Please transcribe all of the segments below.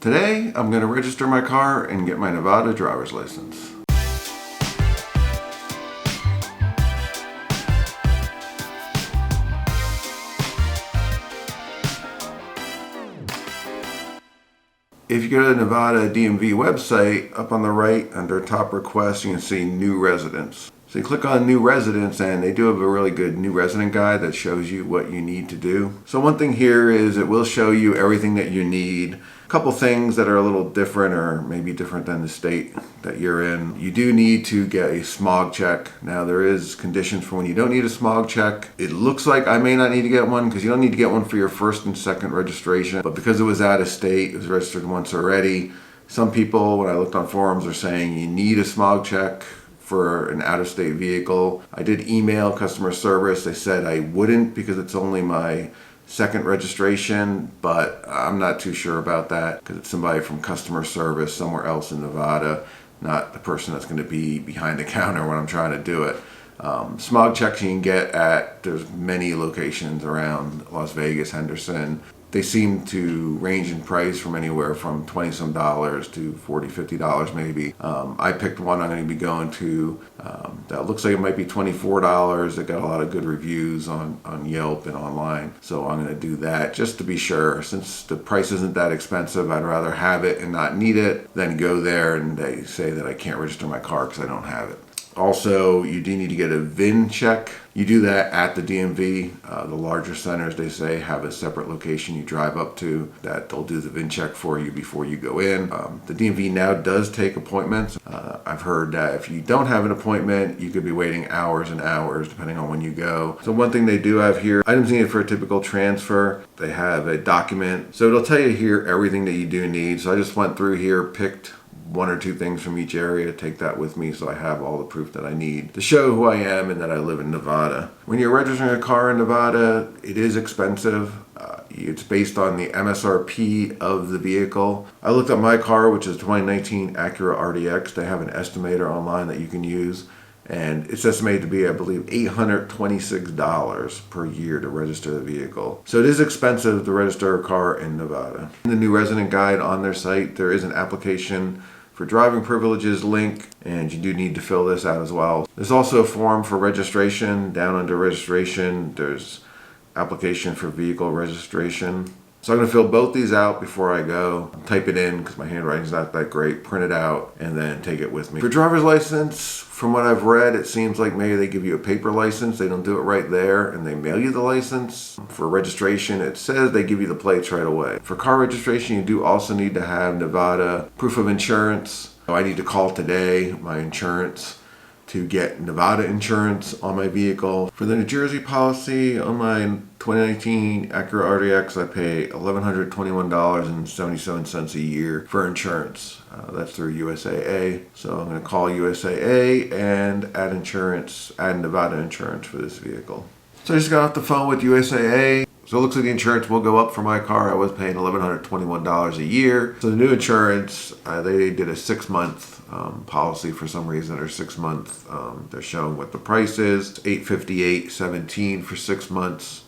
Today, I'm going to register my car and get my Nevada driver's license. If you go to the Nevada DMV website, up on the right under top requests, you can see new residents. So you click on new residents and they do have a really good new resident guide that shows you what you need to do. So one thing here is it will show you everything that you need. A couple things that are a little different or maybe different than the state that you're in. You do need to get a smog check. Now there is conditions for when you don't need a smog check. It looks like I may not need to get one because you don't need to get one for your first and second registration. But because it was out of state, it was registered once already. Some people, when I looked on forums, are saying you need a smog check for an out-of-state vehicle. I did email customer service. They said I wouldn't because it's only my second registration, but I'm not too sure about that because it's somebody from customer service somewhere else in Nevada, not the person that's going to be behind the counter when I'm trying to do it. Smog checks you can get there's many locations around Las Vegas, Henderson. They seem to range in price from anywhere from $20-some to $40, $50 maybe. I picked one I'm going to be going to that looks like it might be $24. It got a lot of good reviews on Yelp and online. So I'm going to do that just to be sure. Since the price isn't that expensive, I'd rather have it and not need it than go there and they say that I can't register my car because I don't have it. Also, you do need to get a VIN check. You do that at the DMV. The larger centers, they say, have a separate location you drive up to that they'll do the VIN check for you before you go in. The DMV now does take appointments. I've heard that if you don't have an appointment, you could be waiting hours and hours depending on when you go. So one thing they do have here, items needed for a typical transfer. They have a document. So it'll tell you here everything that you do need. So I just went through here, picked one or two things from each area, take that with me so I have all the proof that I need to show who I am and that I live in Nevada. When you're registering a car in Nevada, it is expensive. It's based on the MSRP of the vehicle. I looked at my car, which is 2019 Acura RDX. They have an estimator online that you can use. And it's estimated to be, I believe, $826 per year to register the vehicle. So it is expensive to register a car in Nevada. In the new resident guide on their site, there is an application for driving privileges link, and you do need to fill this out as well. There's also a form for registration. Down under registration, there's application for vehicle registration. So I'm going to fill both these out before I go. Type it in because my handwriting's not that great. Print it out and then take it with me. For driver's license, from what I've read, it seems like maybe they give you a paper license. They don't do it right there and they mail you the license. For registration, it says they give you the plates right away. For car registration, you do also need to have Nevada proof of insurance. So I need to call today my insurance to get Nevada insurance on my vehicle. For the New Jersey policy on my 2019 Acura RDX, I pay $1,121.77 a year for insurance. That's through USAA. So I'm going to call USAA and add Nevada insurance for this vehicle. So I just got off the phone with USAA. So it looks like the insurance will go up for my car. I was paying $1,121 a year. So the new insurance, they did a 6-month policy for some reason, or 6 month. They're showing what the price is. It's $858.17 for 6 months,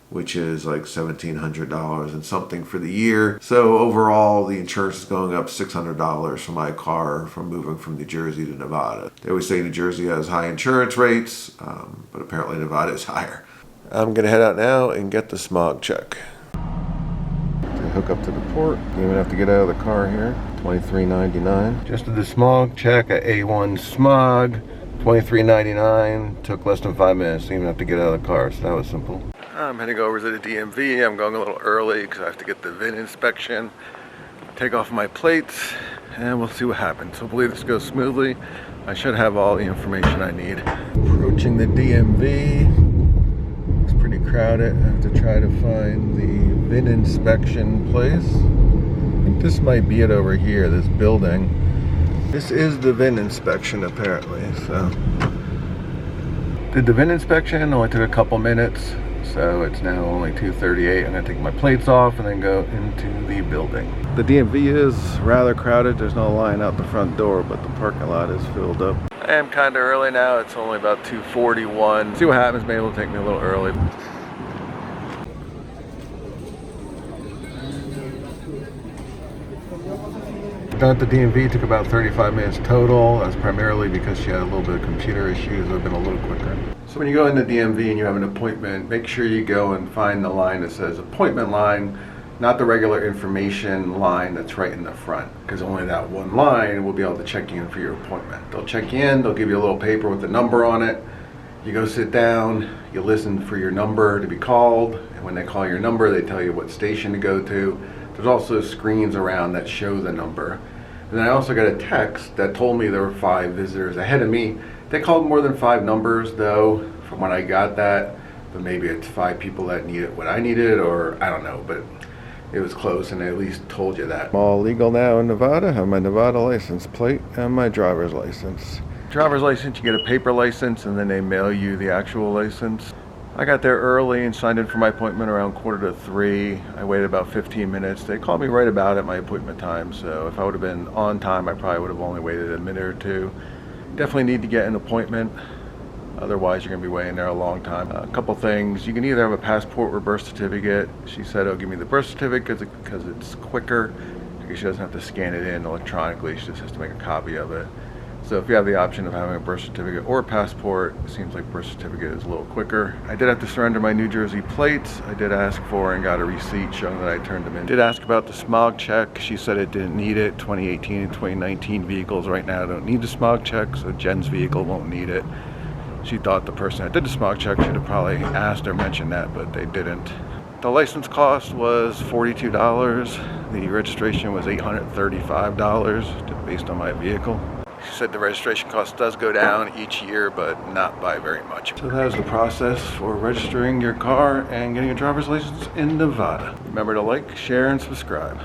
which is like $1,700 and something for the year. So overall, the insurance is going up $600 for my car from moving from New Jersey to Nevada. They always say New Jersey has high insurance rates, but apparently Nevada is higher. I'm gonna head out now and get the smog check. To hook up to the port, you even have to get out of the car here. $23.99. Just did the smog check at A1 Smog. $23.99. Took less than 5 minutes. Didn't even have to get out of the car, so that was simple. I'm heading over to the DMV. I'm going a little early because I have to get the VIN inspection, take off my plates, and we'll see what happens. Hopefully this goes smoothly. I should have all the information I need. Approaching the DMV. It's pretty crowded. I have to try to find the VIN inspection place. I think this might be it over here, this building. This is the VIN inspection apparently, so. Did the VIN inspection, only took a couple minutes. So it's now only 2:38. I'm gonna take my plates off and then go into the building. The DMV is rather crowded. There's no line out the front door, but the parking lot is filled up. I am kind of early now. It's only about 2:41. See what happens. Maybe it'll take me a little early. Done at the DMV, took about 35 minutes total. That's primarily because she had a little bit of computer issues. It would have been a little quicker. So when you go into DMV and you have an appointment, make sure you go and find the line that says appointment line, not the regular information line that's right in the front, because only that one line will be able to check you in for your appointment. They'll check you in, they'll give you a little paper with a number on it. You go sit down, you listen for your number to be called, and when they call your number, they tell you what station to go to. There's also screens around that show the number. And then I also got a text that told me there were 5 visitors ahead of me. They called more than 5 numbers though, from when I got that, but maybe it's 5 people that needed what I needed, or I don't know, but it was close and they at least told you that. I'm all legal now in Nevada. I have my Nevada license plate and my driver's license. Driver's license, you get a paper license and then they mail you the actual license. I got there early and signed in for my appointment around 2:45. I waited about 15 minutes. They called me right about at my appointment time, so if I would have been on time, I probably would have only waited a minute or two. Definitely need to get an appointment. Otherwise, you're going to be waiting there a long time. A couple things. You can either have a passport or birth certificate. She said, oh, give me the birth certificate because it's quicker, because she doesn't have to scan it in electronically. She just has to make a copy of it. So if you have the option of having a birth certificate or a passport, it seems like birth certificate is a little quicker. I did have to surrender my New Jersey plates. I did ask for and got a receipt showing that I turned them in. Did ask about the smog check. She said it didn't need it. 2018 and 2019 vehicles right now don't need the smog check, so Jen's vehicle won't need it. She thought the person that did the smog check should have probably asked or mentioned that, but they didn't. The license cost was $42. The registration was $835 based on my vehicle. She said the registration cost does go down each year, but not by very much. So that is the process for registering your car and getting a driver's license in Nevada. Remember to like, share, and subscribe.